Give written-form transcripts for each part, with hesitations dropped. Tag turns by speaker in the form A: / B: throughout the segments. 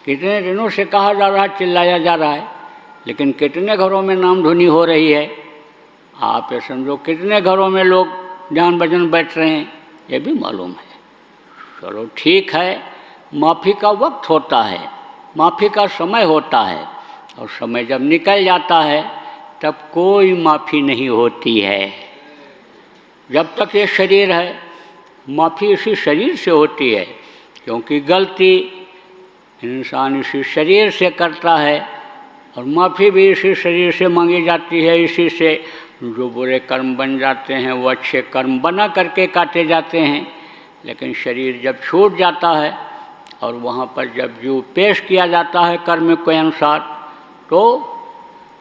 A: कितने दिनों से कहा जा रहा है, चिल्लाया जा रहा है, लेकिन कितने घरों में नाम धुनी हो रही है। आप ये समझो कितने घरों में लोग जान बजन बैठ रहे हैं, ये भी मालूम है। चलो ठीक है, माफ़ी का वक्त होता है, माफ़ी का समय होता है, और समय जब निकल जाता है तब कोई माफ़ी नहीं होती है। जब तक ये शरीर है, माफ़ी इसी शरीर से होती है, क्योंकि गलती इंसान इसी शरीर से करता है और माफ़ी भी इसी शरीर से मांगी जाती है। इसी से जो बुरे कर्म बन जाते हैं वो अच्छे कर्म बना करके काटे जाते हैं। लेकिन शरीर जब छूट जाता है और वहाँ पर जब जो पेश किया जाता है कर्म के अनुसार, तो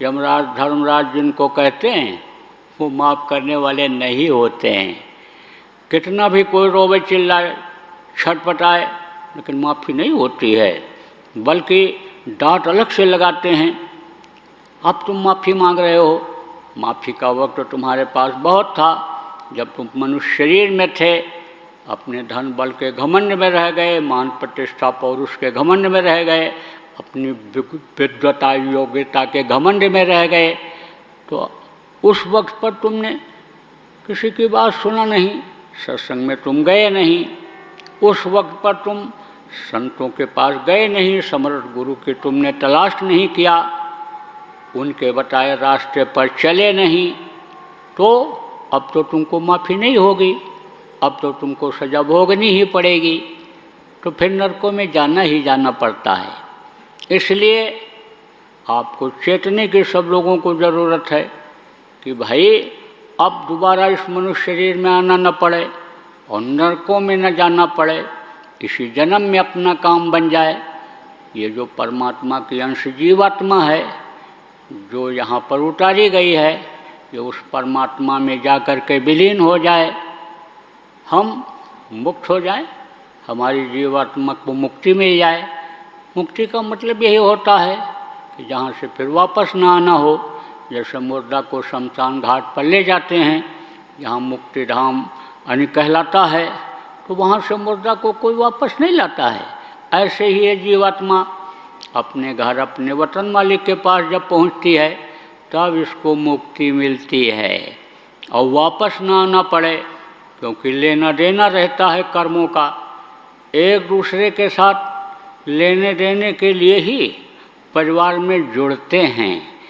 A: यमराज धर्मराज जिनको कहते हैं वो माफ़ करने वाले नहीं होते हैं। कितना भी कोई रोवे चिल्लाए छटपटाए, लेकिन माफ़ी नहीं होती है, बल्कि डांट अलग से लगाते हैं। अब तुम माफ़ी मांग रहे हो, माफ़ी का वक्त तो तुम्हारे पास बहुत था। जब तुम मनुष्य शरीर में थे, अपने धन बल के घमंड में रह गए, मान प्रतिष्ठा पौरुष के घमंड में रह गए, अपनी विद्वता योग्यता के घमंड में रह गए, तो उस वक्त पर तुमने किसी की बात सुना नहीं, सत्संग में तुम गए नहीं, उस वक्त पर तुम संतों के पास गए नहीं, समर्थ गुरु की तुमने तलाश नहीं किया, उनके बताए रास्ते पर चले नहीं, तो अब तो तुमको माफ़ी नहीं होगी, अब तो तुमको सजा भोगनी ही पड़ेगी। तो फिर नरकों में जाना ही जाना पड़ता है। इसलिए आपको चेतने की सब लोगों को ज़रूरत है कि भाई अब दोबारा इस मनुष्य शरीर में आना न पड़े और नरकों में न जाना पड़े, इसी जन्म में अपना काम बन जाए। ये जो परमात्मा की अंश जीवात्मा है जो यहाँ पर उतारी गई है, ये उस परमात्मा में जाकर के विलीन हो जाए, हम मुक्त हो जाए, हमारी जीवात्मा को मुक्ति मिल जाए। मुक्ति का मतलब यही होता है कि जहाँ से फिर वापस ना आना हो। जैसे मुर्दा को शमशान घाट पर ले जाते हैं, जहाँ मुक्ति धाम अन्य कहलाता है, तो वहाँ से मुर्दा को कोई वापस नहीं लाता है। ऐसे ही ये जीवात्मा अपने घर अपने वतन मालिक के पास जब पहुँचती है, तब इसको मुक्ति मिलती है और वापस ना आना पड़े, क्योंकि लेना देना रहता है कर्मों का। एक दूसरे के साथ लेने देने के लिए ही परिवार में जुड़ते हैं।